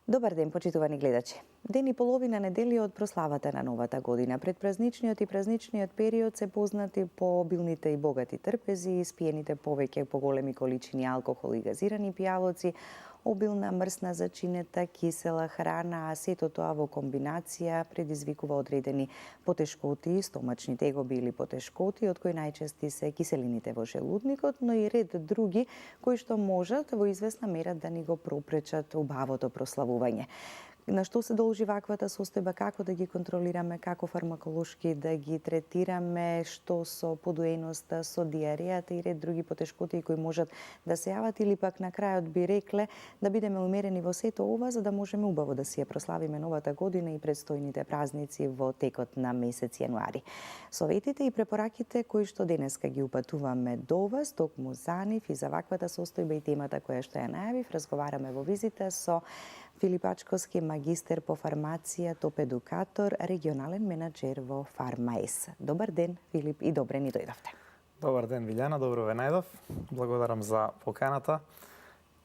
Добар ден, почитувани гледачи. Ден и половина недели од прославата на новата година. Предпразничниот и празничниот период се познати по обилните и богати трпези, испиените повеќе по големи количини алкохол и газирани пијалоци, обилна мрсна зачинета, кисела храна, а сето тоа во комбинација предизвикува одредени потешкоти, стомачни тегоби или потешкоти, од кои најчести се киселините во желудникот, но и ред други кои што можат во известна мера да ни го пропречат убавото прославување. На што се должи ваквата состојба, како да ги контролираме, како фармаколошки да ги третираме, што со подуеноста, со диарејата и ред други потешкоти кои можат да се јават, или пак на крајот би рекле да бидеме умерени во сето ова за да можеме убаво да си ја прославиме новата година и предстојните празници во текот на месец јануари. Советите и препораките кои што денеска ги упатуваме до вас, токму за нив и за ваквата состојба и темата која што ја најавив, разговараме во визита со Филип Ачковски, магистер по фармација, топ-едукатор, регионален менаџер во Фарма-С. Добар ден, Филип, и добре ни дојдовте. Добар ден, Вилјана, добро ве најдов. Благодарам за поканата.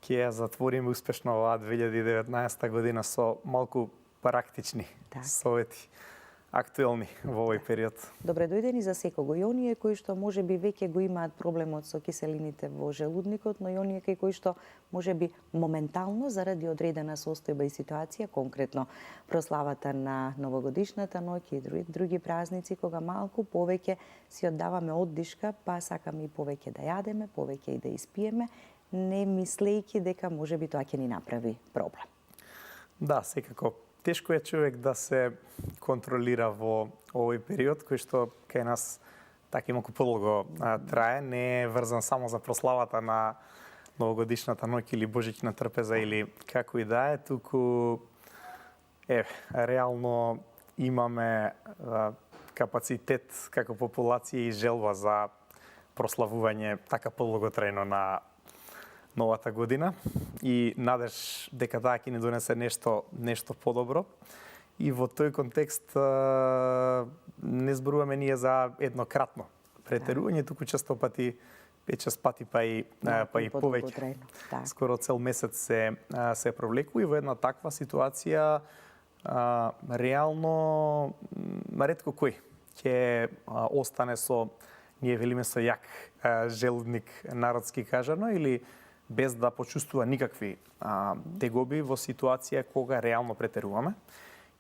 Ќе ја затвориме успешно оваа 2019 година со малку практични совети, актуелни во овој период. Добре дојдени за секого. И оние кои што можеби веќе го имаат проблемот со киселините во желудникот, но и оние кои што можеби моментално заради одредена состојба и ситуација, конкретно прославата на новогодишната ноќ и други празници, кога малку повеќе си оддаваме оддишка, па сакаме и повеќе да јадеме, повеќе и да испиеме, не мислејќи дека можеби тоа ќе ни направи проблем. Да, секако. Тешко е човек да се контролира во овој период, кој што кај нас така и малку подолго трае, не е врзан само за прославата на новогодишната ноќ или божична трпеза или како и да е, туку реално имаме капацитет како популација и желба за прославување така подолготрајно на новата година и надеж дека таа ќе ни донесе нешто подобро. И во тој контекст не зборуваме ние за еднократно претерување, туку често пати 5-6 пати па и повеќе. Скоро цел месец се провлекува и во една таква ситуација реално ретко кој ќе остане со, ние велиме, со јак желудник, народски кажано, или без да почувствува никакви тегоби во ситуација кога реално претеруваме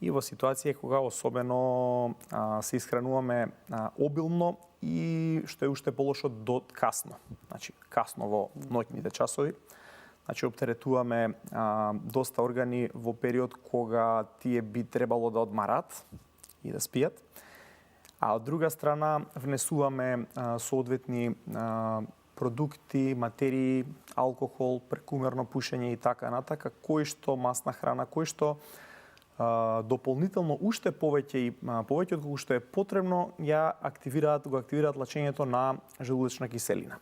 и во ситуација кога особено се исхрануваме обилно и што е уште полошо до касно. Значи, касно во ноќните часови. Значи, оптеретуваме доста органи во период кога тие би требало да одмарат и да спијат. А од друга страна внесуваме соодветни продукти, материи, алкохол, прекумерно пушење и така натака, кои што масна храна, кои што дополнително уште повеќе од колку што е потребно го активираат лачењето на желудочна киселина.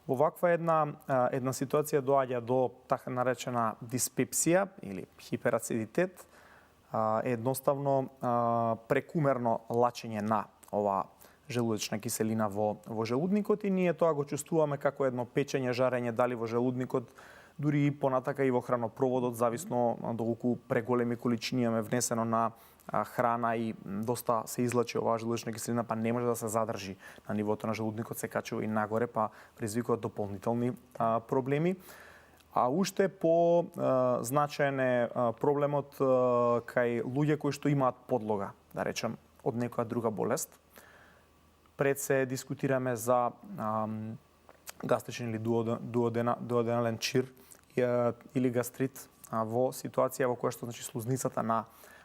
Во ваква една ситуација доаѓа до така наречена диспепсија или хиперацидитет, едноставно прекумерно лачење на ова желудочна киселина во желудникот и ние тоа го чувствуваме како едно печење, жарење дали во желудникот, дури и понатака и во хранопроводот, зависно доколку преголеми количини имаме внесено на храна и доста се излачи оваа желудочна киселина, па не може да се задржи на нивото на желудникот, се качува и нагоре, па предизвикува дополнителни проблеми. А уште по значаен е проблемот кај луѓе кои што имаат подлога, да речем, од некоја друга болест. Пред се дискутираме за гастричен или дуоденален чир или гастрит во ситуација во која што, значи, слузницата на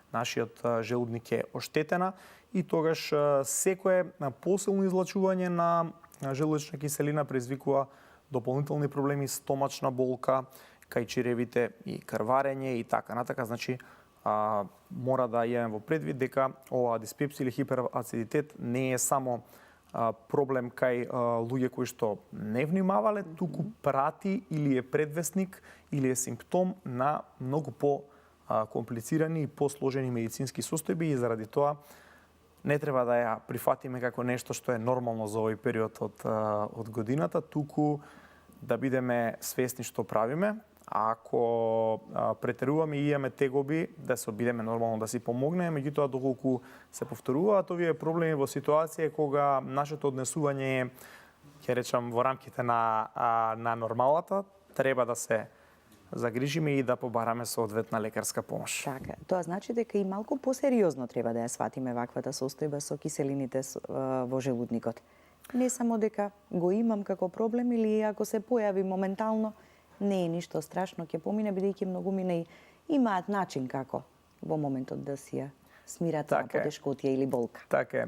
нашиот желудник е оштетена и тогаш секое посилно излачување на желудочна киселина предизвикува дополнителни проблеми, стомачна болка, кај чревите и крварење и така натака. Значи, мора да имаме во предвид дека оваа диспепсија или хиперацидитет не е само проблем кај луѓе кои што не внимавале, туку прати или е предвестник или е симптом на многу по-комплицирани и посложени медицински состојби и заради тоа не треба да ја прифатиме како нешто што е нормално за овој период од годината, туку да бидеме свесни што правиме, ако претеруваме и имаме тегоби, да се обидеме нормално да си помогнеме, меѓутоа доколку се повторуваат овие проблеми во ситуација кога нашето однесување е, ќе речам, во рамките на нормалата, треба да се загрижиме и да побараме соодветна лекарска помош. Така, тоа значи дека и малку посериозно треба да ја сватиме ваквата состојба со киселините во желудникот. Не само дека го имам како проблем или ако се појави моментално, не е ништо страшно, ќе помине, бидејќи многумина и имаат начин како во моментот да си ја смират на потешкотија или болка. Така е.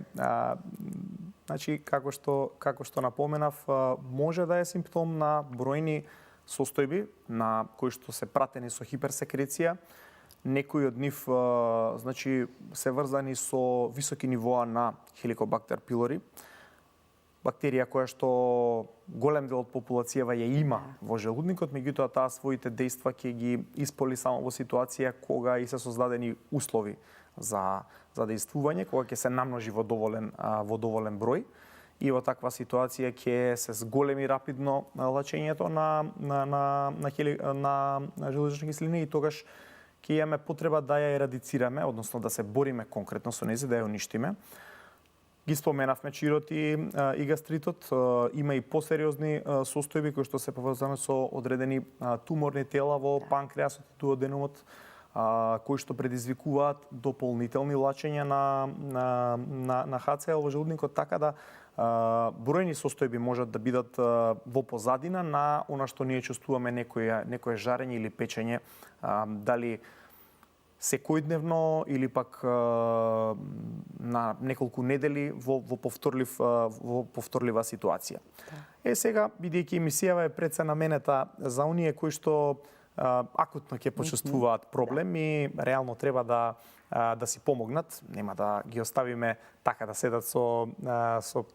Значи, како што напоменав, може да е симптом на бројни состојби на кои што се пратени со хиперсекреција. Некои од нив значи се врзани со високи нивоа на Helicobacter pylori, бактерија која што голем дел од популацијава ја има во желудникот, меѓутоа таа своите дејства ќе ги исполи само во ситуација кога и се создадени услови за дејствување, кога ќе се намножи во доволен број. И во таква ситуација ќе се зголеми рапидно лачењето на желудочна киселина и тогаш ќе имаме потреба да ја ерадицираме, односно да се бориме конкретно со нејзе, да ја уништиме. Ги споменавме чирот и гастритот. Има и посериозни состојби кои што се поврзани со одредени туморни тела во панкреасот и дуоденумот, кои што предизвикуваат дополнителни лачења на HCl во желудникот, така да бројни состојби можат да бидат во позадина на она што ние чувствуваме некое жарење или печење, дали секојдневно или пак на неколку недели во повторлива ситуација. Сега, бидејќи емисијава е пред се наменета за оние кои што акутно ќе почувствуваат проблем и реално треба да си помогнат, нема да ги оставиме така да седат со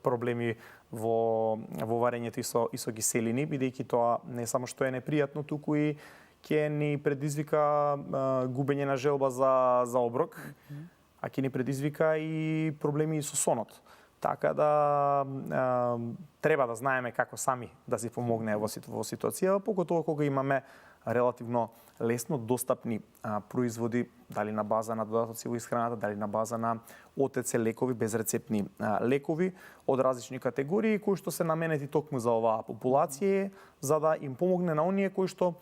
проблеми во варењето и со киселини, бидејќи тоа не само што е непријатно, туку и ќе ни предизвика губење на желба за оброк, а ќе ни предизвика и проблеми со сонот. Така да треба да знаеме како сами да си помогнеме во ситуација, поготово кога имаме релативно лесно достапни производи, дали на база на додатоци во исхраната, дали на база на ОТЦ лекови, безрецептни лекови од различни категории кои што се наменети токму за оваа популација, за да им помогне на оние кои што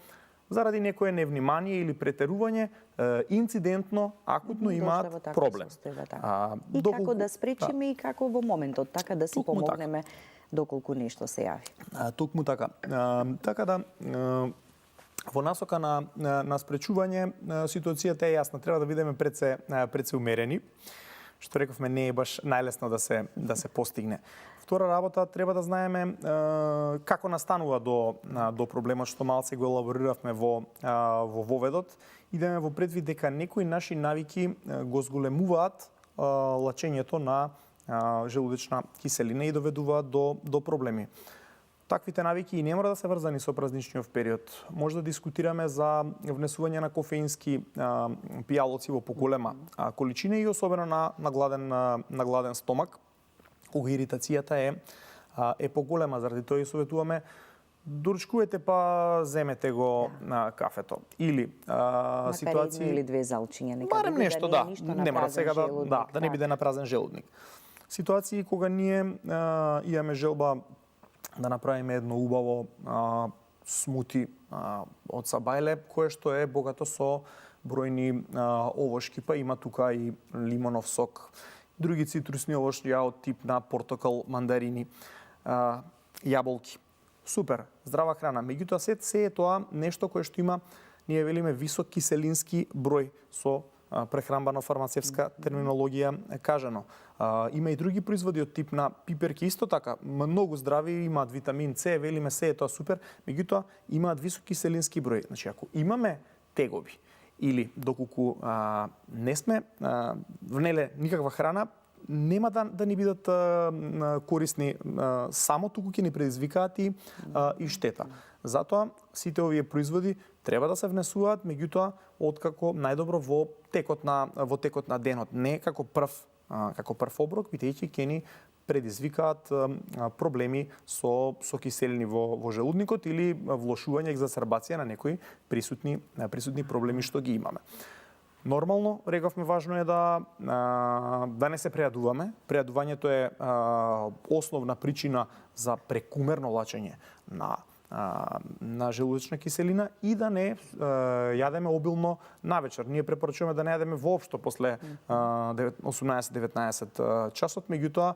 заради некое невнимание или претерување инцидентно, акутно имаат проблем. И како да спречиме и како во моментот, така да си помогнеме доколку нешто се јави. Токму така. Така да во насока на спречување ситуацијата е јасна. Треба да бидеме пред се умерени. Што рековме, не е баш најлесно да се постигне. Втора работа, треба да знаеме како настанува до проблемот, што малце го елабориравме во воведот. Идеме во предвид дека некои наши навики го зголемуваат лачењето на желудочна киселина и доведуваат до проблеми. Таквите навики и не мора да се врзани со празничниот период. Може да дискутираме за внесување на кофеински пијалоци во поголема количина и особено на гладен стомак, кога иритацијата е поголема. Заради тоа и советуваме доручкувате па земете го на кафето. Или ситуации или две залчиња, нека барем нешто, да, не мора сега да не биде на празен желудник. Ситуации кога ние имаме желба да направиме едно убаво смути од сабајле, кое што е богато со бројни овошки, па има тука и лимонов сок, други цитрусни овошја од тип на портокал, мандарини, јаболки. Супер, здрава храна. Меѓутоа се е тоа нешто кое што има, ние велиме, висок киселински број со прехрамбено-фармацевска терминологија кажано. Има и други производи од тип на пиперки, исто така, многу здрави, имаат витамин С, велиме се е тоа супер, меѓутоа имаат висок киселински број. Значи, ако имаме тегоби или доколку не сме внеле никаква храна, нема да ни бидат корисни само, туку ќе ни предизвикаат и штета. Затоа сите овие производи треба да се внесуваат, меѓутоа откако најдобро во текот на денот, не како прв оброк, бидејќи ќе ни предизвикаат проблеми со киселини во желудникот или влошување екзасербација на некои присутни проблеми што ги имаме. Нормално, рековме, важно е да не се прејадуваме. Прејадувањето е основна причина за прекумерно лачење на желудочна киселина и да не јадеме обилно навечер. Ние препорачуваме да не јадеме воопшто после 18-19 часот, меѓутоа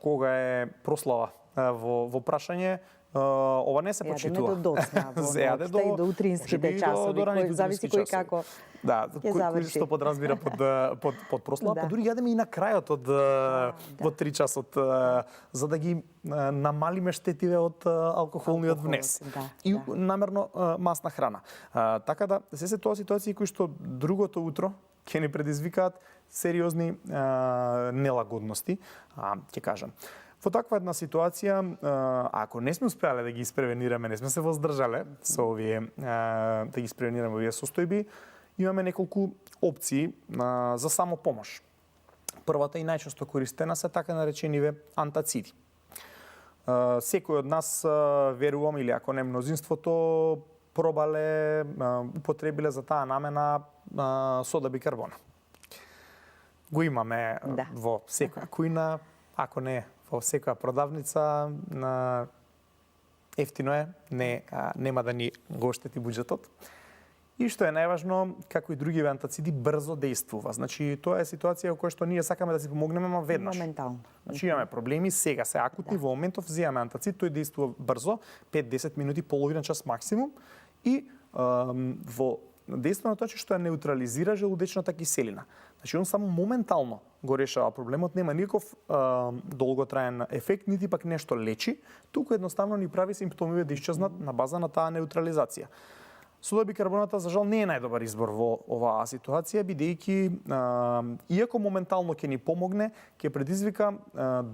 кога е прослава во прашање, ова не се почитува. Јадеме до доцна во ноќта и до утринските часови, кој зависи кој како. Да, кој што подразбира под прослава, па дури јадеме и на крајот од во 3 часот за да ги намалиме штетиве од алкохолниот внес. И намерно масна храна. Така да се тоа ситуации кои што другото утро ќе ни предизвикаат сериозни нелагодности, ќе кажам. Во таква една ситуација, ако не сме успеале да ги испревенираме, не сме се воздржале со овие да ги испревенираме овие состојби, имаме неколку опции за самопомош. Првата и најчесто користена се така наречениве антациди. Секој од нас, верувам, или ако не мнозинството, пробале, употребиле за таа намена сода бикарбона. Го имаме во секоја кујна, ако не во секоја продавница, ефтино е, нема да ни го оштети буџетот. И што е најважно, како и други антациди, брзо действува. Значи, тоа е ситуација во која што ние сакаме да си помогнеме, ама веднаш. Моментално. Значи, имаме проблеми, сега се акутни, во моментов вземаме антацид, тој действува брзо, 5-10 минути, половина час максимум, и во действува на тоа што ја неутрализира желудечната киселина. Значи, он само моментално го решава проблемот, нема никаков долготраен ефект, нити пак нешто лечи, туку едноставно ни прави симптомиве да исчезнат на база на таа неутрализација. Сода бикарбоната, за жал, не е најдобар избор во оваа ситуација, бидејќи, иако моментално ќе ни помогне, ќе предизвика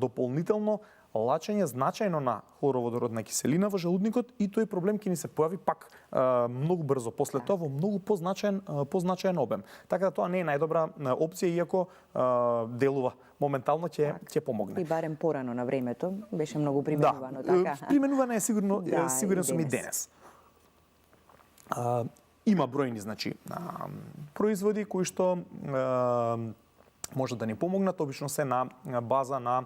дополнително лачење значајно на хлороводородна киселина во желудникот и тој проблем ќе ни се појави пак многу брзо после тоа во многу позначаен обем. Така да тоа не е најдобра опција, иако делува моментално ќе помогне. И барем порано на времето беше многу применувано, така. Да, применувано е сигурен сум и денес. Има бројни, значи, производи кои што може да ни помогнат, обично се на база на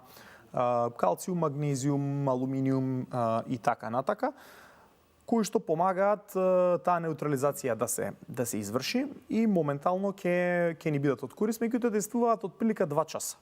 калциум, магнезиум, алуминиум и така натака, кои што помагаат таа неутрализација да се изврши и моментално ќе ни бидат од корист, меѓутоа действуваат од прилика 2 часа.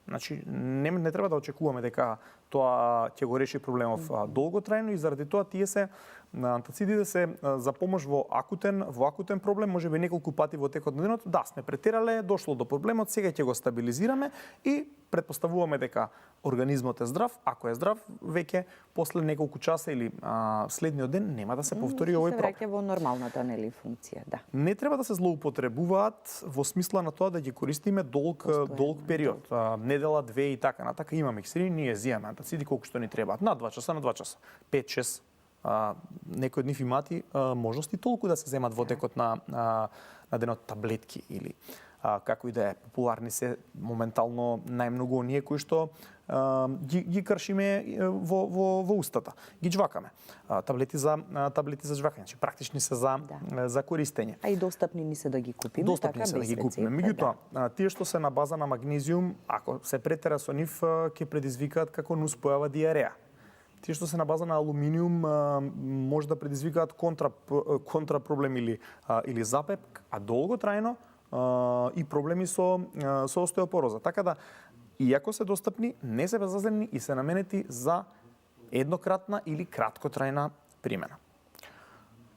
Значи, не треба да очекуваме дека тоа ќе го реши проблемов долготрајно и заради тоа тие се антацидите се за помош во акутен проблем, можеби неколку пати во текот на денот. Да, сме претерале, дошло до проблемот, сега ќе го стабилизираме и предпоставуваме дека организмот е здрав. Ако е здрав, веќе после неколку часа или следниот ден нема да се повтори овој проблем. Се враќа во нормалната функција, да. Не треба да се злоупотребуваат во смисла на тоа да ги користиме долг период, недела, 2 и така натака. Имаме киселини, ние зијаме антациди колку што ни требаат. На 2 часа, 5-6. Некои од нив имаат и можности толку да се земат во текот на денот таблетки или како и да е. Популарни се моментално најмногу оние кои што ги кршиме во устата. Ги џвакаме. Таблети за џвакање, значи практични се за користење. А и достапни ни се да ги купиме, достапни така, се да ги купиме. Меѓутоа, тие што се на база на магнезиум, ако се претера со нив, ќе предизвикаат како нуспојава диареја. Тие што се на база на алуминиум може да предизвикаат контра проблем или запеп, а долготрајно и проблеми со остеопороза. Така да, иако се достапни, не се безазлени и се наменети за еднократна или краткотрајна примена.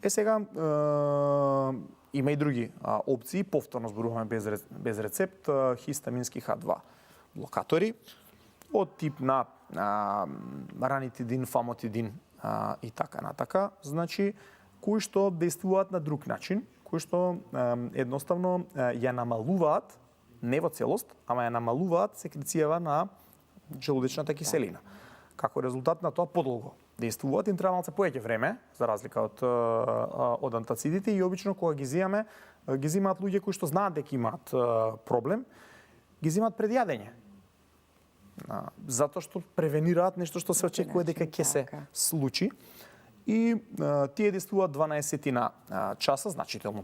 Сега има и други опции, повторно зборуваме без рецепт, хистамински H2 блокатори од тип на ранитидин, фамотидин и така натака, значи кои што действуваат на друг начин, кои што едноставно ја намалуваат, не во целост, ама ја намалуваат секрецијава на желудечната киселина. Како резултат на тоа подолго действуваат, им треба малце поеќе време, за разлика од антацидите, и обично кога ги зимаат луѓе кои што знаат дека имаат проблем, ги зимаат пред јадење. затоа што превенираат нешто што се очекува дека ќе се случи. И тие действуваат 12 часа, значително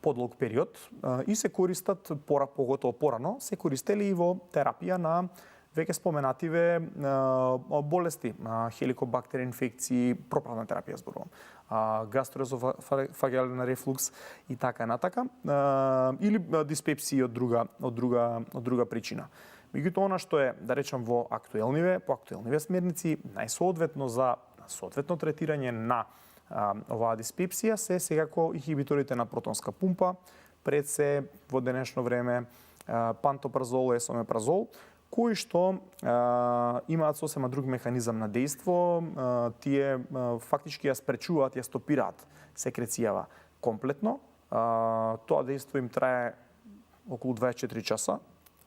подолг период и се користат поготово порано, се користели и во терапија на веќе споменативе болести, хеликобактери инфекции, пропратна терапија зборувам, гастроезофагален рефлукс и така натака, или диспепсија од друга причина. Меѓутоа, она што е, да речам, по актуелниве смерници, најсоодветно за соодветно третирање на оваа диспепсија се секако инхибиторите на протонска пумпа, пред се во денешно време пантопразол, есомепразол, кои што имаат сосема друг механизам на дејство, тие фактички ја спречуваат, ја стопираат секрецијава комплетно. Тоа дејство им трае околу 24 часа,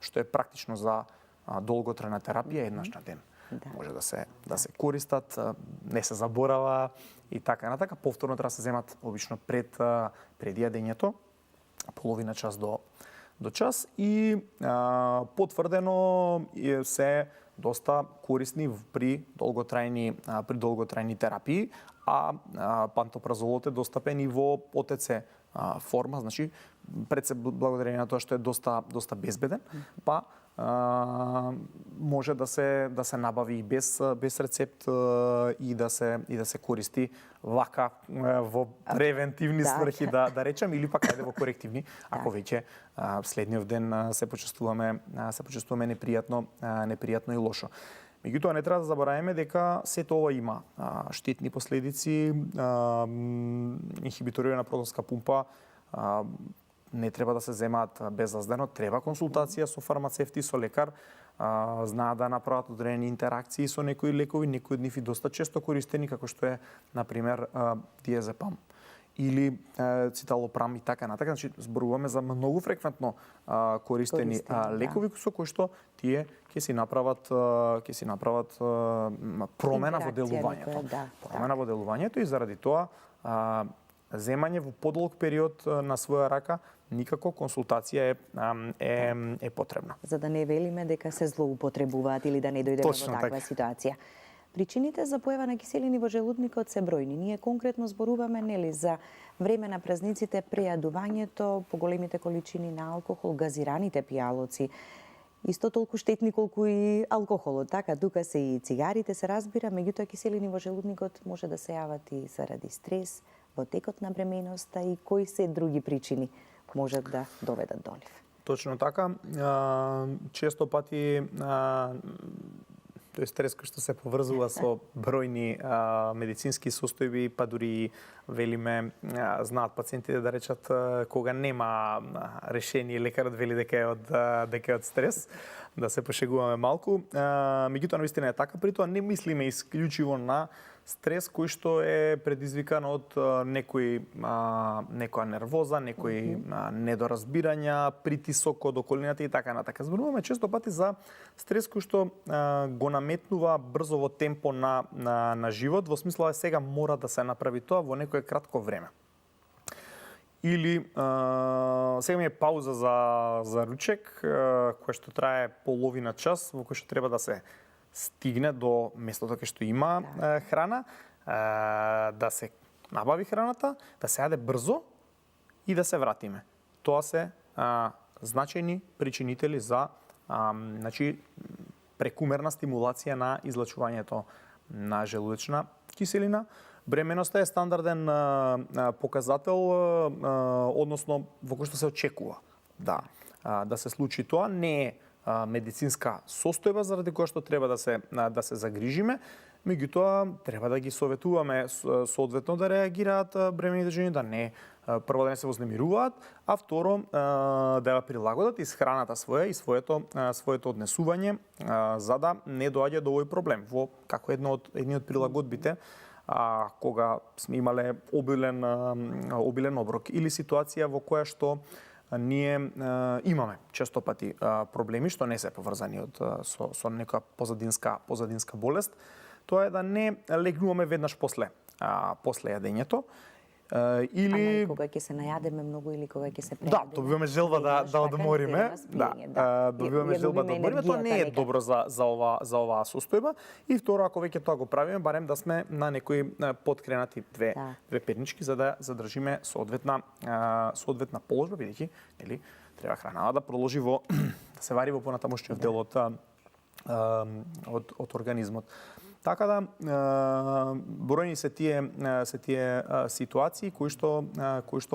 што е практично за долготрајна терапија еднаш на ден. Може да се користат, не се заборава и така натака. Повторно треба да се земат обично пред јадењето, половина час до час и потврдено се доста корисни при долготрајни терапии, а пантопразолот е достапен и во ОТЦ форма, значи пред се благодарение на тоа што е доста безбеден, па може да се набави без рецепт и да се користи вака во превентивни смрхи, да речем, или пак ајде во корективни, ако веќе следниот ден се почувствуваме непријатно и лошо. Меѓутоа, не треба да забораваме дека сето ова има штетни последици, инхибиторите на протонска пумпа не треба да се земаат безаздено, треба консултација со фармацевти, со лекар, знаат да направат одредени интеракции со некои лекови, некои од нив и доста често користени, како што е, например, диазепам или циталопрам и така натака. Значи, зборуваме за многу фреквентно користени лекови со кои што тие ќе си направат промена во делувањето. И заради тоа земање во подолг период на своја рака, никако консултација е потребна. За да не велиме дека се злоупотребуваат или да не дојдеме во таква ситуација. Причините за појава на киселини во желудникот се бројни. Ние конкретно зборуваме за време на празниците, прејадувањето, поголемите количини на алкохол, газираните пијалоци, исто толку штетни колку и алкохолот. Така, тука се и цигарите, се разбира, меѓутоа киселини во желудникот може да се јават и заради стрес, во текот на бременоста и кои се други причини можат да доведат до нив. Точно така. Често пати тој стрес кој што се поврзува со бројни медицински состојби, па дури велиме, знаат пациентите да речат кога нема решение, лекарот вели дека е од стрес, да се пошегуваме малку. Меѓутоа, навистина е така, при тоа не мислиме исклучиво на стрес кој што е предизвикан од некоја нервоза, некои недоразбирања, притисок од околината и така натака. Зборуваме често пати за стрес кој што го наметнува брзо во темпо на живот, во смисла сега мора да се направи тоа во некое кратко време. Или сега ми е пауза за ручек, која што трае половина час, во кој што треба да се стигне до местото кај што има храна, да се набави храната, да се јаде брзо и да се вратиме. Тоа се значајни причинители за прекумерна стимулација на излачувањето на желудечна киселина. Бременоста е стандарден показател, односно во кој што се очекува да се случи тоа. Не е медицинска состојба заради која што треба да се загрижиме, меѓутоа треба да ги советуваме соодветно да реагираат бремените жени, да не прво да не се вознемируваат, а второ да ја прилагодат исхраната своја и своето однесување за да не доаѓа до овој проблем. Во како едни од прилагодбите кога сме имале обилен оброк или ситуација во која што ние имаме често пати проблеми што не се поврзани со некоја позадинска болест, тоа е да не легнуваме веднаш после јадењето. Или кога ќе се најадеме многу или кога ќе се прејадеме. Да, добиваме желба да одмориме. Добиваме желба да одмориме, тоа не е добро за оваа состојба. И второ, ако веќе тоа го правиме, барем да сме на некои подкренати две педнички за да задржиме соодветна положба, бидејќи нели треба храната да продолжи да се вари во понатамошниот дел од организмот. Така да бројни се тие ситуации кои што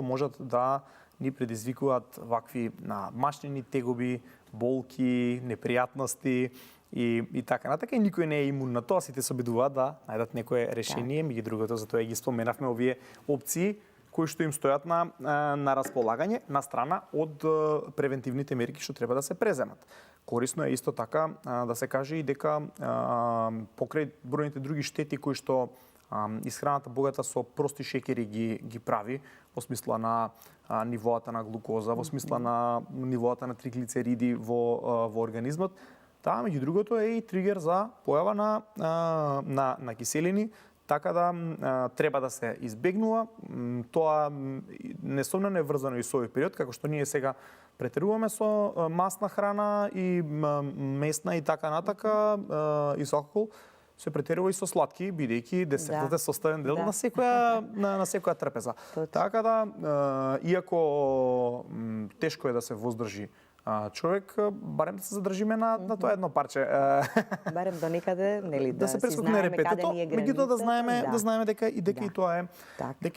можат да ни предизвикуваат вакви мачнини, тегоби, болки, непријатности и така натака. И никој не е имун на тоа, сите се обидуваат да најдат некое решение, меѓу другото, затоа ги споменавме овие опции кои што им стојат на располагање на страна од превентивните мерки што треба да се преземат. Корисно е исто така да се каже и дека покрај бројните други штети кои што исхраната богата со прости шеќери ги прави, во смисла на нивоата на глукоза, во смисла на нивоата на триглицериди во организмот, таа меѓу другото е и тригер за појава на киселини, така да треба да се избегнува. Тоа несомнено е врзано и со овој период, како што ние сега претеруваме со масна храна и месна и така натака и со алкохол, се претерува и со сладки, бидејќи десертот е составен дел на секоја трпеза. Така да, иако тешко е да се воздржи човек, барем да се задржиме на тоа едно парче. Барем до некаде, нели, да се си прескокне знаеме репетето, каде ни е границата. меѓутоа да знаеме дека и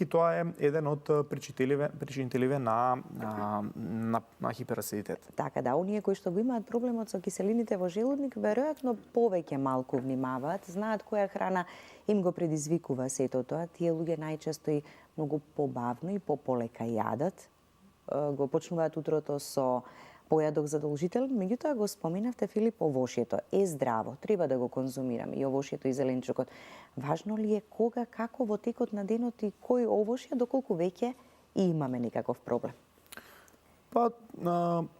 тоа е еден од причинителиве на хиперасидитет. Така да, оние кои што го имаат проблемот со киселините во желудник, веројатно повеќе малку внимаваат, знаат која храна им го предизвикува сето тоа. Тие луѓе најчесто и многу побавно и пополека јадат. Го почнуваат утрото со појадок задолжителен, меѓутоа го споменавте, Филип, овошјето е здраво, треба да го конзумираме и овошјето и зеленчукот. Важно ли е кога, како во текот на денот и кој овошје, доколку веќе имаме некаков проблем? Па,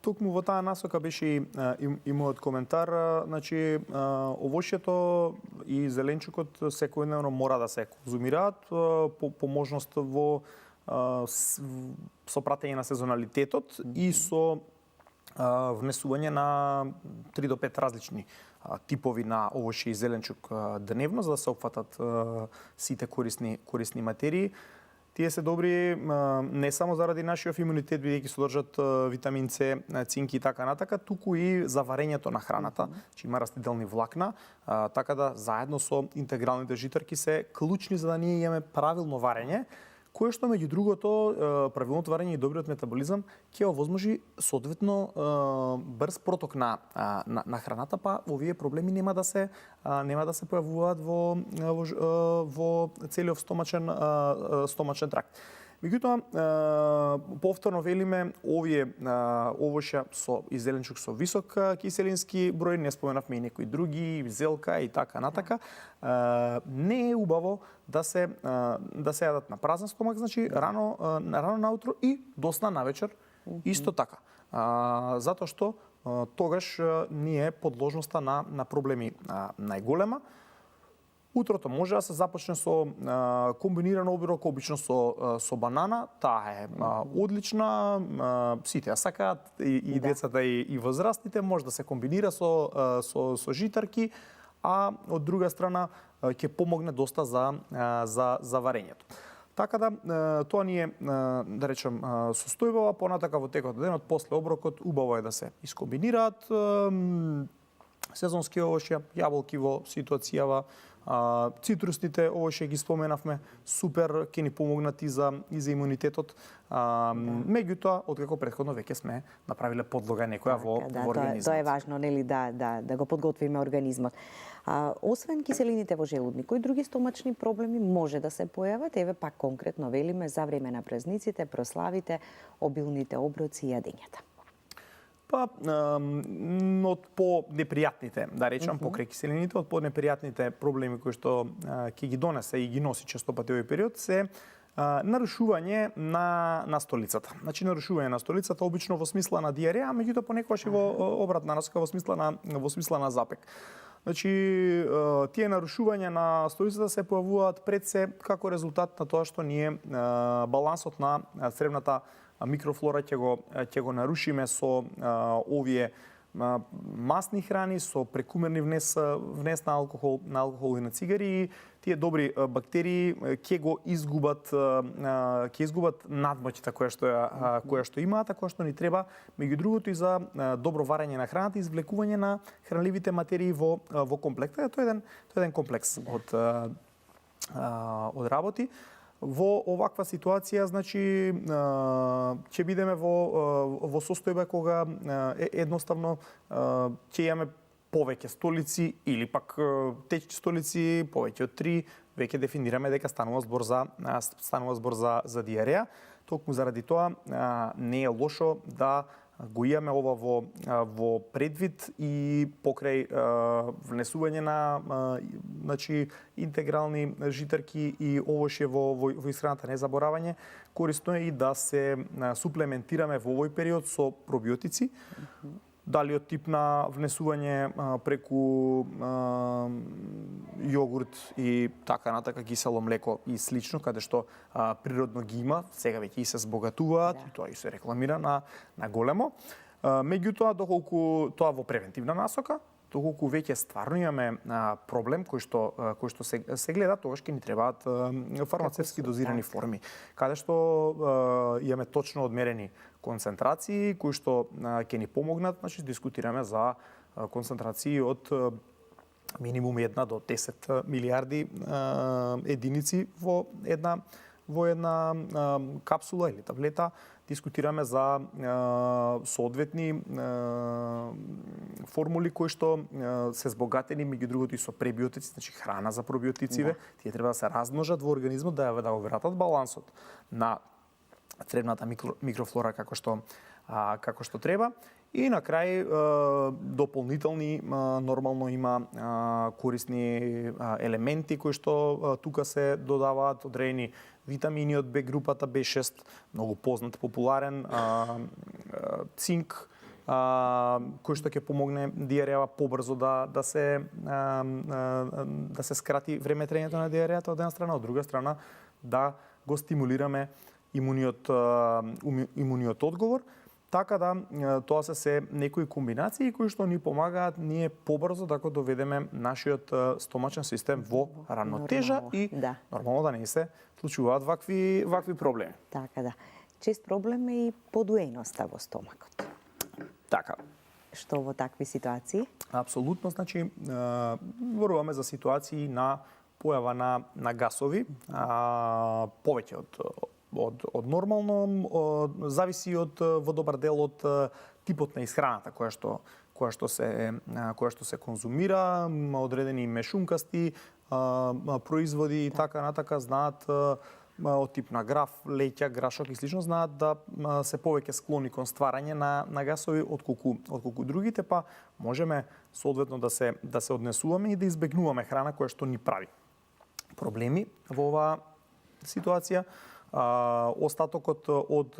токму во таа насока беше и мојот коментар, значи овошјето и зеленчукот секојдневно мора да се конзумираат по можност со пратење на сезоналитетот и со внесување на 3 до 5 различни типови на овошје и зеленчук дневно, за да се опфатат сите корисни материи. Тие се добри не само заради нашиот имунитет, бидејќи содржат витамин С, цинк и така натака, туку и за варењето на храната, че има растителни влакна, така да заедно со интегралните житарки се клучни за да ние имаме правилно варење, кое што меѓу другото правилното варење и добриот метаболизам ќе овозможи соодветно брз проток на храната, па овие проблеми нема да се појавуваат во целиот стомачен тракт. Меѓутоа, повторно велиме, овие овошја и зеленчук со висок киселински број, не споменавме и некои други, зелка и така натака, не е убаво да се јадат на празен стомак, значи рано наутро и досна навечер исто така. Затоа што тогаш ни е подложноста на проблеми најголема. Утрото може да се започне со комбиниран обирок, обично со банана, таа е одлична, сите ја сакаат, и децата и возрастните, може да се комбинира со житарки, а од друга страна ќе помогне доста за варењето. Така да, тоа ни е, да речем, состојбава, понатака во текот на денот, после оброкот, убаво е да се искомбинираат сезонски овошја, јаболки во ситуацијава, цитрусните овошје ги споменавме, супер, ќе ни помогнат и за имунитетот. Меѓутоа, откако претходно веќе сме направиле подлога некоја во организмот. Тоа е важно, нели, да го подготвиме организмот. Освен киселините во желудник, кои други стомачни проблеми може да се појават? Еве пак конкретно велиме за време на празниците, прославите, обилните оброци и јадењата. Па, од по-непријатните, да речам, покрај киселините, од по-непријатните проблеми кои што ќе ги донесе и ги носи често пати овој период се нарушување на столицата. Значи, нарушување на столицата обично во смисла на диареја, а меѓутоа понекогаш и во обратна насока во смисла на запек. Значи, тие нарушувања на столицата се појавуваат пред се како резултат на тоа што ние балансот на цревната микрофлора ќе го нарушиме со овие масни храни, со прекумерни внес на алкохол и на цигари, и тие добри бактерии ќе изгубат надмоќта која што имаат, а која што ни треба, меѓу другото, и за добро варење на храната и извлекување на хранливите материи во комплекта. Тоа е еден комплекс од работи. Во оваква ситуација, значи, ќе бидеме во состојба кога едноставно ќе имаме повеќе столици или пак течки столици, повеќе од 3, веќе дефинираме дека станува збор за диареја. Токму заради тоа не е лошо да го имаме ова во предвид и покрај внесување на значи интегрални житарки и овошје во исхраната. Не заборавање, корисно е и да се суплементираме во овој период со пробиотици. Дали од тип на внесување преку јогурт и така натака, кисело млеко и слично, каде што природно ги има, сега веќе и се збогатуваат, и тоа и се рекламира на големо. Меѓутоа, доколку тоа во превентивна насока, доколку веќе стварно имаме проблем кој што се гледа, тогаш ќе ни требаат фармацевски дозирани форми, каде што имаме точно одмерени концентрации кои што ќе ни помогнат. Значи, дискутираме за концентрации од минимум 1 до 10 милиарди единици во една капсула или таблета. Дискутираме за соодветни формули кои што се збогатени, меѓу другото, и со пребиотици, значи храна за пробиотициве. Тие треба да се размножат во организмот, да го вратат балансот на цревната микрофлора како што треба. И на крај дополнителни, нормално има корисни елементи кои што тука се додаваат, одредени витамини од Б групата, Б6, многу познат, популарен, цинк, кој што ќе помогне диареја побрзо да се скрати време траењето на диарејата од една страна, од друга страна да го стимулираме имуниот одговор. Така да, тоа се некои комбинации кои што ни помагаат ние побрзо да го доведеме нашиот стомачен систем во рамнотежа и нормално да не се случуваат вакви проблеми. Така да. Чест проблем е и подуеноста во стомакот. Така. Што во такви ситуации? Апсолутно, значи, зборуваме за ситуации на појава на гасови, повеќе од нормално, зависи во добар дел од типот на исхраната која што се конзумира, одредени мешункасти производи и така натака знаат од тип на граф, леќа, грашок и слично, знаат да се повеќе склони кон стварање на гасови отколку другите, па можеме соодветно да се однесуваме и да избегнуваме храна која што ни прави проблеми во оваа ситуација. Остатокот од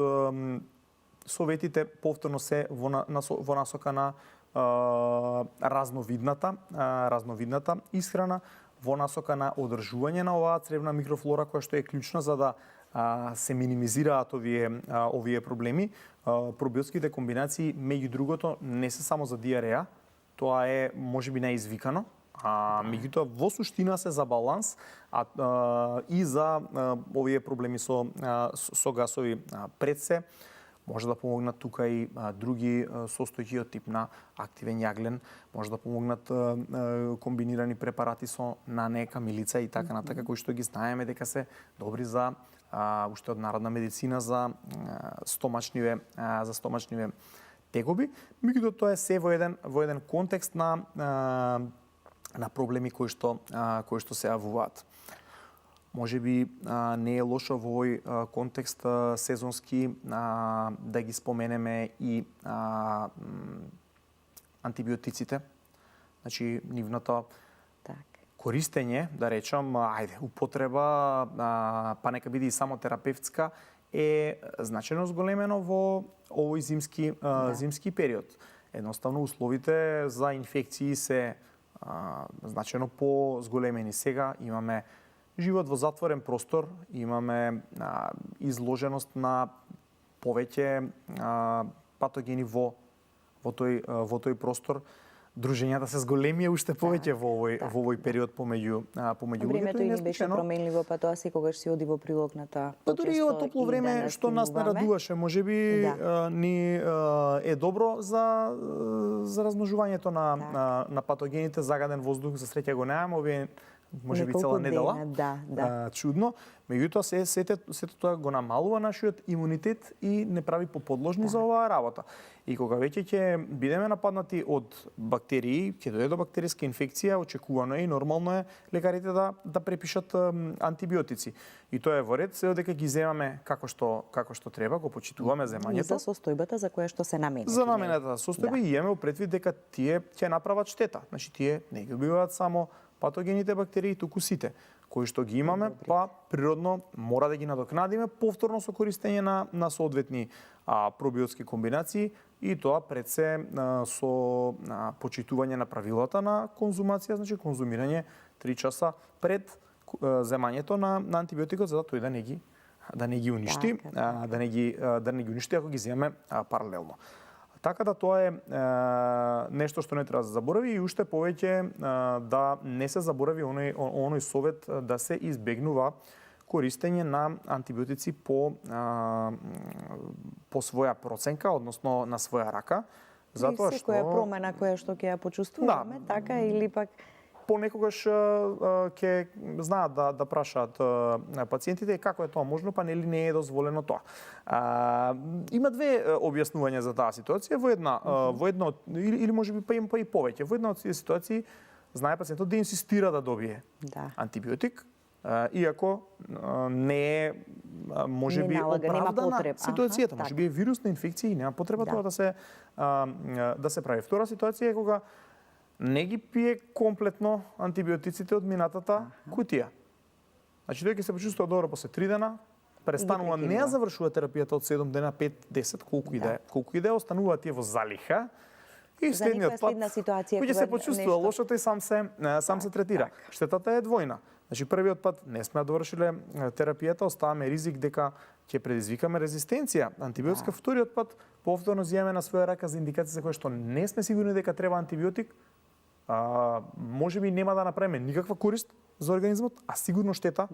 советите повторно се во насока на разновидната исхрана, во насока на одржување на оваа цревна микрофлора која што е клучна за да се минимизираат овие проблеми. Пробиотските комбинации, меѓу другото, не се само за диареја, тоа е можеби неизвикано, меѓутоа во суштина се за баланс и за овие проблеми со гасови пред се. Може да помогнат тука и други состојки од тип на активен јаглен, може да помогнат комбинирани препарати со нане, камилица и така натака, кои што ги знаеме дека се добри за уште од народна медицина за стомачниве тегоби. Меѓутоа тоа е се во еден контекст на проблеми кои што се јавуваат. Може би не е лошо во овој контекст сезонски да ги споменеме и антибиотиците. Значи, нивното користење, да речам, употреба, па нека биде и само терапевтска, е значајно зголемено во овој зимски период. Едноставно, условите за инфекции се значајно позголемени. Сега имаме живот во затворен простор, имаме изложеност на повеќе патогени во тој простор. Дружењата се зголемија уште повеќе во овој период помеѓу луѓето. Времето и не беше променливо, па тоа секогаш си оди во прилог на тоа. Па дури и од топло време што нас не радуваше, можеби ни е добро за размножувањето на патогените. Загаден воздух за среќа го немаме, овие можеби цела недела. Чудно. Меѓутоа сето тоа го намалува нашиот имунитет и не прави поподложни за оваа работа. И кога веќе ќе бидеме нападнати од бактерии, ќе дојде до бактериска инфекција, очекувано е и нормално е лекарите да препишат антибиотици. И тоа е во ред, се дека ги земаме како што треба, го почитуваме земањето. И за состојбата за која што се наменети. За намената состојба и имаме предвид дека тие ќе направат штета. Значи тие не ги убиваат само патогените бактерии, туку сите кои што ги имаме, па природно мора да ги надокнадиме повторно со користење на соодветни пробиотски комбинации и тоа пред се со почитување на правилата на конзумација, значи конзумирање 3 часа пред земањето на антибиотикот за да тој да не ги уништи, да не ги уништи ако ги земеме паралелно. Така да тоа е нешто што не треба да се заборави и уште повеќе да не се заборави оној совет да се избегнува користење на антибиотици по своја проценка, односно на своја рака, затоа што секоја промена која што ќе ја почувствуваме, така или пак понекогаш ќе знаат да прашаат пациентите како е тоа можно, па нели не е дозволено тоа. Има две објаснувања за таа ситуација. Во една или можеби па има и повеќе. Во една од тие ситуации знае пациентот да инсистира да добие антибиотик, иако не е можеби оправдана ситуацијата, можеби е вирусна инфекција и нема потреба тоа да се прави. Втора ситуација е кога не ги пие комплетно антибиотиците од минатата кутија. Значи тој ќе се почувствува добро после 3 дена, престанува, не ја завршува терапијата од 7 дена, 5, 10, колку и да останува тие во залиха. И следниот пат, кој ќе се почувствува лошо, тој сам се третира. Штетата е двојна. Значи првиот пат не сме довршиле терапијата, оставаме ризик дека ќе предизвикаме резистенција антибиотика. Вториот пат повторно земеме на своја рака за индикации за кои што не сме сигурни дека треба антибиотик, можеби нема да направиме никаква корист за организмот, а сигурно штета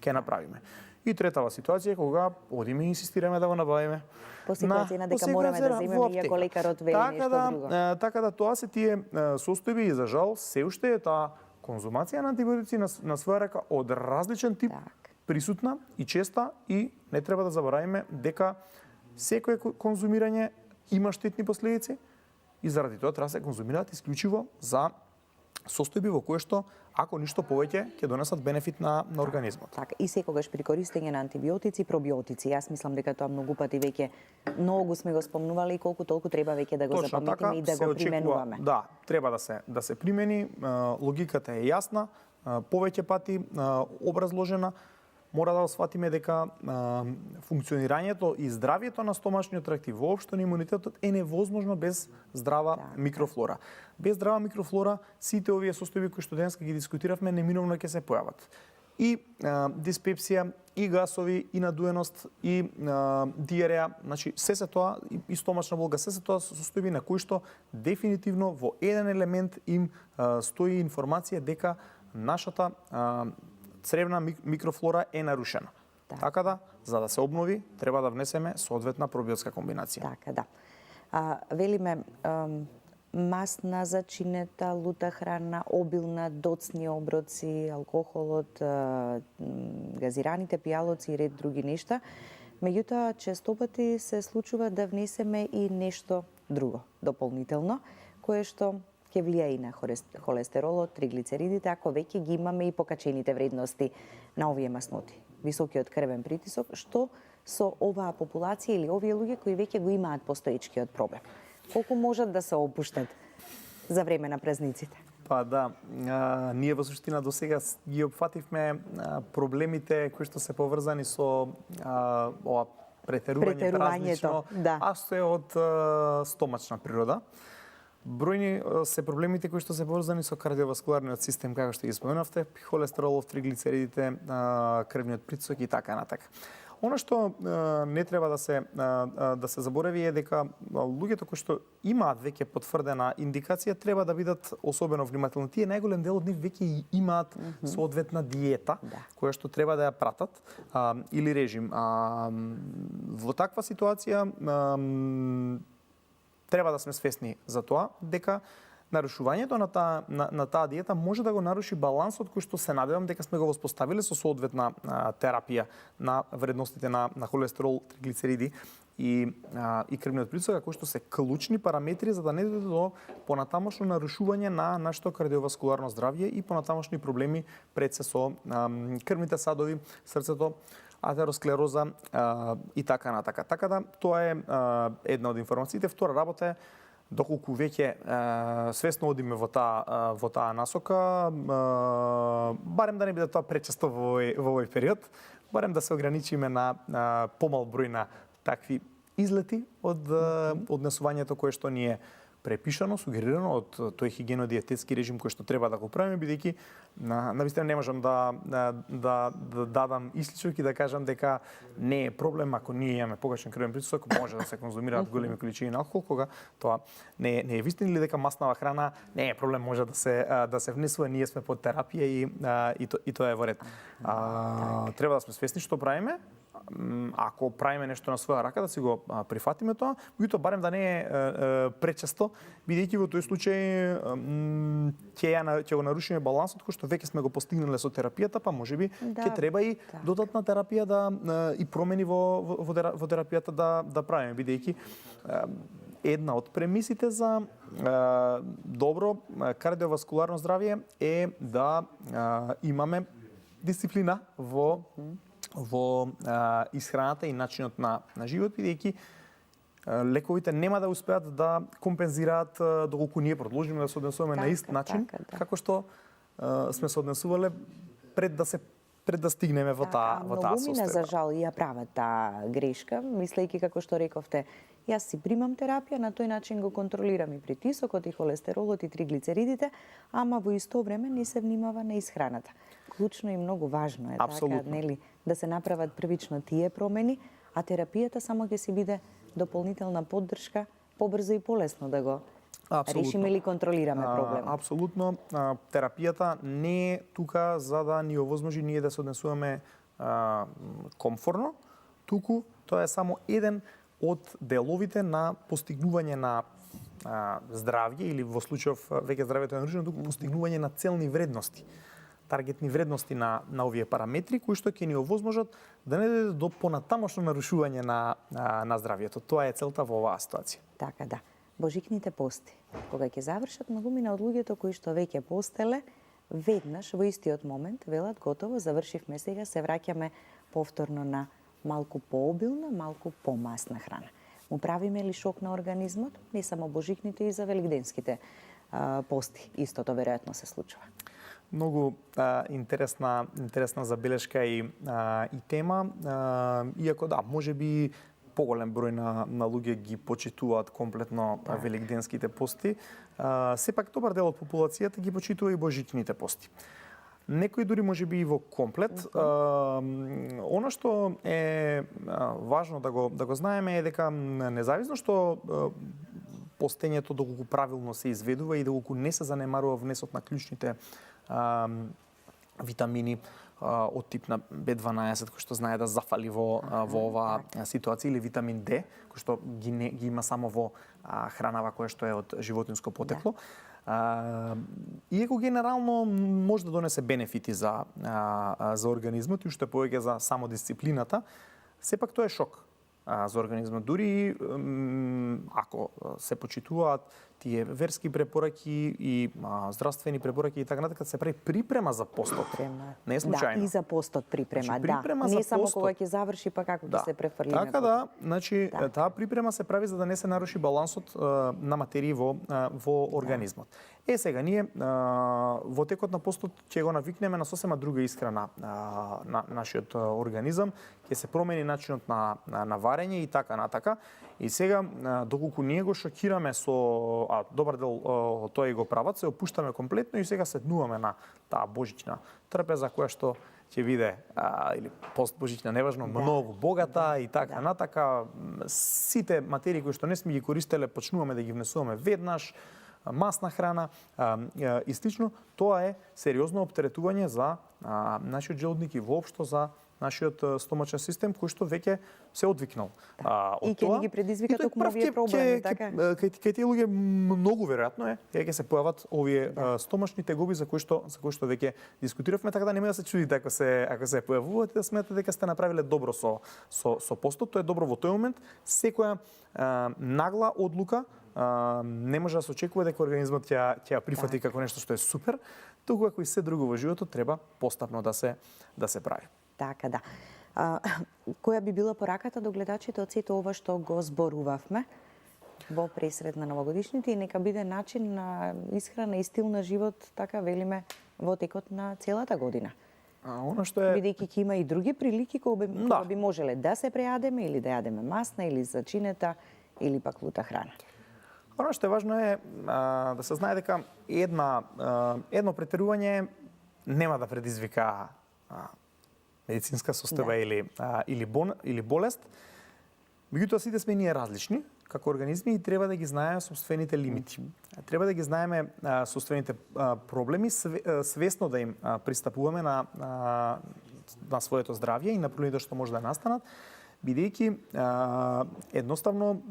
ќе направиме. И третава ситуација кога одиме и инсистираме да го набавиме. По секоја дека мораме да земеме иако лекарот вели нешто друго. Така да тоа се тие состојби и за жал се уште е таа конзумација на антибиотици на своја рака од различен тип присутна и честа и не треба да забораваме дека секое конзумирање има штетни последици и заради тоа треба да се конзумираат исклучиво за состојби во кои што, ако ништо повеќе, ќе донесат бенефит на организмот. Така, и секогаш при користење на антибиотици, пробиотици. Јас мислам дека тоа многу пати веќе многу сме го спомнували и колку толку треба веќе да го запаметиме и да го применуваме. Да, треба да се примени, логиката е јасна, повеќе пати образложена. Мора да осватиме дека функционирањето и здравието на стомашниот тракт и воопшто на имунитетот е невозможно без здрава микрофлора. Без здрава микрофлора сите овие состојби кои што денеска ги дискутиравме неминовно ќе се појават. И диспепсија, и гасови, и надуеност, и диареја, значи се тоа и стомачна болка, се тоа состојби на кои што дефинитивно во еден елемент им стои информација дека нашата цревна микрофлора е нарушена. Така да, за да се обнови, треба да внесеме соодветна пробиотска комбинација. Така да. Велиме масна, зачинета, лута храна, обилна, доцни оброци, алкохолот, газираните пијалоци и ред други нешта. Меѓутоа, често пати се случува да внесеме и нешто друго, дополнително, кое што ќе влија и на холестеролот, триглицеридите, ако веќе ги имаме и покачените вредности на овие масноти. Високиот крвен притисок, што со оваа популација или овие луѓе кои веќе го имаат постоечкиот проблем. Колку можат да се опуштат за време на празниците? Па да, ние во суштина до сега ги опфативме проблемите кои што се поврзани со ова претерување празнично, а што е од стомачна природа. Бројни се проблемите кои што се поврзани со кардиоваскуларниот систем, како што ги споменавте, холестеролов, триглицеридите, крвниот притисок и така натака. Она што не треба да се заборави е дека луѓето кои што имаат веќе потврдена индикација треба да бидат особено внимателни. Тие најголем дел од нив веќе имаат соодветна диета која што треба да ја пратат или режим. Во таква ситуација треба да сме свесни за тоа дека нарушувањето на таа диета може да го наруши балансот кој што се надевам дека сме го воспоставиле со соодветна терапија на вредностите на холестерол, триглицериди и крвниот притисок, кои што се клучни параметри за да не дојде до понатамошно нарушување на нашето кардиоваскуларно здравје и понатамошни проблеми пред се со крвните садови, срцето, атеросклероза и така натака. Така да тоа е една од информациите. Втора работа е доколку веќе свесно одиме во таа насока, барем да не биде тоа пречесто во овој период, барем да се ограничиме на помал број на такви излети од однесувањето кое што ни е препишано, сугерирано од тој хигиено-диететски режим кој што треба да го правиме, бидејќи навистина не можам да дадам исличок и да кажам дека не е проблем ако ние имаме погашен крвен притисок, може да се конзумираат големи количини на алкохол, кога тоа не е вистина, или дека маснава храна не е проблем, може да се внесува, ние сме под терапија и тоа е во ред. Треба да сме свесни што правиме. Ако правиме нешто на своја рака, да си го прифатиме тоа, меѓутоа барем да не е пречесто, бидејќи во тој случај ќе го нарушиме балансот кој што веќе сме го постигнале со терапијата, па можеби ќе треба и додатна терапија и промени во терапијата да правиме, бидејќи една од премисите за добро кардиоваскуларно здравје е да имаме дисциплина во исхраната и начинот на живот, бидејќи лековите нема да успеат да компензираат доколку ние продолжиме да се однесуваме на ист начин, како што сме се однесувале пред да стигнеме во таа состојба. Многумина за жал ја прават таа грешка, мислејќи како што рековте, јас си примам терапија, на тој начин го контролирам и притисокот, и холестеролот, и триглицеридите, ама во исто време не се внимава на исхраната. Клучно и многу важно е така, нели, да се направат првично тие промени, а терапијата само ќе си биде дополнителна поддршка, побрзо и полесно да го решиме или контролираме проблемот. Апсолутно. Терапијата не е тука за да ни овозможи ние да се однесуваме комфорно, туку тоа е само еден од деловите на постигнување на здравје, или во случајов веќе здравјето е нарушено, туку постигнување на целни вредности, таргетни вредности на овие параметри кои што ќе ни овозможат да не дојде до понатамошно нарушување на здравјето. Тоа е целта во оваа ситуација. Така да. Божикните пости, кога ќе завршат, многумина од луѓето кои што веќе постеле, веднаш во истиот момент велат готово, завршивме сега, се враќаме повторно на малку пообилна, малку помасна храна. Му правиме ли шок на организмот? Не само божикните и за великденските пости. Истото веројатно се случува. Многу интересна забелешка и тема, иако да, можеби поголем број на луѓе ги почитуваат комплетно великденските пости, сепак добар дел од популацијата ги почитува и божичните пости. Некои дури можеби и во комплет. Она што е важно да го знаеме е дека независно што постењето доколку правилно се изведува и доколку не се занемарува внесот на клучните витамини од тип на B12, кој што знае да зафали во оваа ситуација, или витамин D, кој што ги има само во хранава која што е од животинско потекло. Иако генерално може да донесе бенефити за организмот и уште повеќе за самодисциплината, сепак тоа е шок за организмот. Дури ако се почитуваат тие верски препораки и здравствени препораки и така натака, се прави припрема за постот. Не е случајно. Да, и за постот припрема, Не само кога ќе заврши, па како ќе се префрлиме. Така да, значи таа припрема се прави за да не се наруши балансот на материи во организмот. Сега ние во текот на постот ќе го навикнеме на сосема друга исхрана на нашиот организам, ќе се промени начинот на варење и така натака. И сега доколку ние го шокираме со добар дел тоа и го прават, се опуштаме комплетно и сега седнуваме на таа божична трпеза која што ќе биде или постбожична, неважно, многу богата и така натака. Сите материи кои што не сме ги користеле почнуваме да ги внесуваме веднаш, масна храна и слично. Тоа е сериозно оптеретување за нашиот желудник и воопшто за нашиот стомачен систем кој што веќе се одвикнал и ќе ни ги предизвика токму овие проблеми, така? Кај тие луѓе многу веројатно е ќе се појават овие стомачни тегоби за кои што веќе дискутиравме, така да нема да се чудите ако се појавуваат и да сметате дека сте направиле добро со постот. Тоа е добро во тој момент. Секоја нагла одлука не може да се очекува дека организмот ќе ја прифати како нешто што е супер, туку како и се друго во животот треба постапно да се прави. Така да. Која би била пораката до гледачите од сето ова што го зборувавме во пресред на новогодишните и нека биде начин на исхрана и стил на живот, така велиме, во текот на целата година? Она што е... Бидејќи ќе има и други прилики кога би можеле да се прејадеме или да јадеме масна или зачинета или пак лута храна. Оно што е важно е да се знае дека едно претерување нема да предизвика медицинска состојба или болест. Меѓутоа сите сме ние различни како организми и треба да ги знаеме собствените лимити. Треба да ги знаеме собствените проблеми, свесно да им пристапуваме на своето здравје и на проблемите што може да настанат, бидејќи едноставно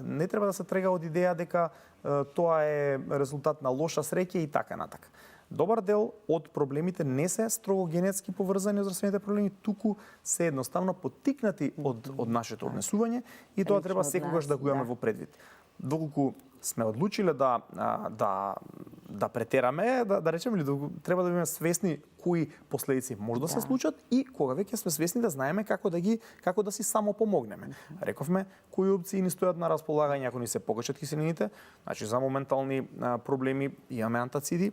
не треба да се трега од идеја дека тоа е резултат на лоша среќа и така натака. Добар дел од проблемите не се строго генетски поврзани од здравствените проблеми, туку се едноставно поттикнати од нашето однесување и тоа треба секогаш да го имаме во предвид. Доколку сме одлучиле да претераме, да речеме, или треба да бидеме свесни кои последици може да се случат и кога веќе сме свесни да знаеме како да си само помогнеме. Рековме кои опции ни стојат на располагање ако ни се покачат киселините, значи за моментални проблеми имаме антациди,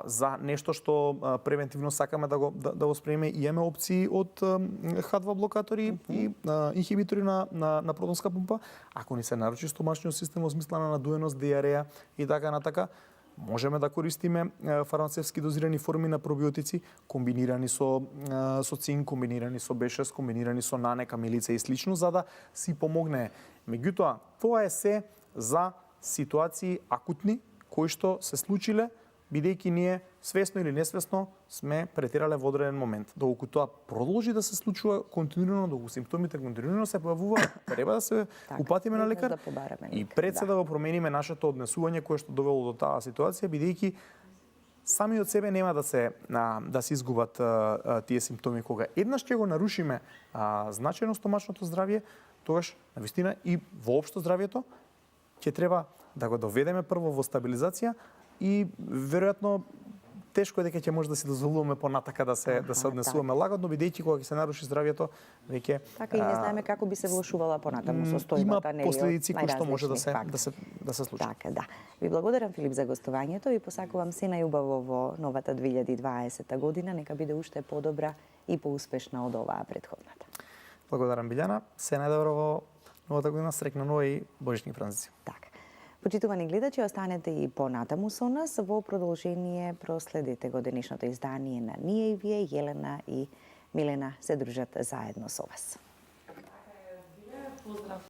за нешто што превентивно сакаме да го спремиме имаме опции од H2 блокатори и инхибитори на протонска пумпа. Ако ни се наруши стомачниот систем во смисла на надуеност, диареја и така натака, можеме да користиме фармацевски дозирани форми на пробиотици, комбинирани со цинк, комбинирани со B6, комбинирани со нане, камилица и слично, за да си помогне. Меѓутоа, тоа е се за ситуации акутни, кои што се случиле, бидејќи ние свесно или несвесно сме претерале во одреден момент. Доколку тоа продолжи да се случува континуирано, доколку симптомите континуирано се појавуваат, треба да се упатиме на лекар и пред се да го промениме нашето однесување кое што довело до таа ситуација, бидејќи сами од себе нема да се изгубат тие симптоми. Кога еднаш ќе го нарушиме значајно стомачното здравје, тогаш навистина и воопшто здравјето ќе треба да го доведеме прво во стабилизација и веројатно тешко е дека ќе може да си дозволуваме понатака да се однесуваме лагодно, бидејќи кога ќе се наруши здравјето, веќе така и не знаеме како би се влошувала понатаму состојбата, има последици кои што може да се случат. Така, да. Ви благодарам, Филип, за гостувањето и посакувам се најубаво во новата 2020 година, нека биде уште подобра и поуспешна од оваа претходната. Благодарам, Билјана. Се најдобро во новата година, среќна нова и божични празници. Така. Почитувани гледачи, останете и понатаму со нас. Во продолжение проследете го денешното издание на Ние и Вие. Јелена и Милена се дружат заедно со вас.